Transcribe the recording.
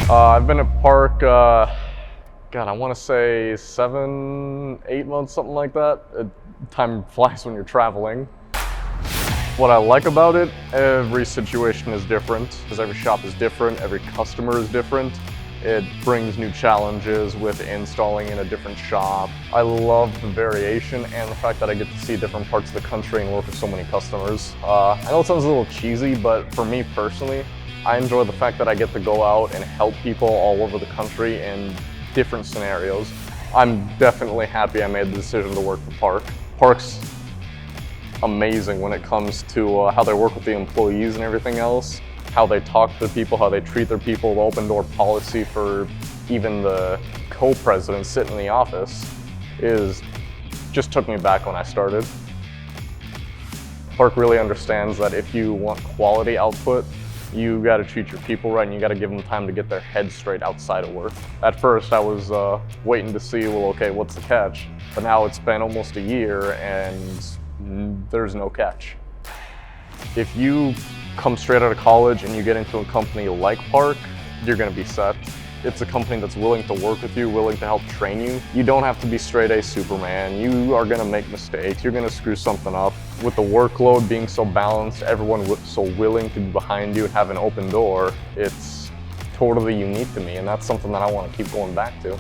I've been at Park, God, I want to say 7, 8 months, something like that. Time flies when you're traveling. What I like about it, every situation is different, because every shop is different, every customer is different. It brings new challenges with installing in a different shop. I love the variation and the fact that I get to see different parts of the country and work with so many customers. I know it sounds a little cheesy, but for me personally, I enjoy the fact that I get to go out and help people all over the country in different scenarios. I'm definitely happy I made the decision to work for Park. Park's amazing when it comes to how they work with the employees and everything else, how they talk to people, how they treat their people, the open door policy for even the co-president sitting in the office just took me back when I started. Park really understands that if you want quality output, you got to treat your people right and you got to give them time to get their head straight outside of work. At first I was waiting to see, well, okay, what's the catch? But now it's been almost a year and there's no catch. If you come straight out of college and you get into a company like Park, you're going to be set. It's a company that's willing to work with you, willing to help train you. You don't have to be straight A Superman. You are going to make mistakes. You're going to screw something up. With the workload being so balanced, everyone so willing to be behind you and have an open door, it's totally unique to me, and that's something that I want to keep going back to.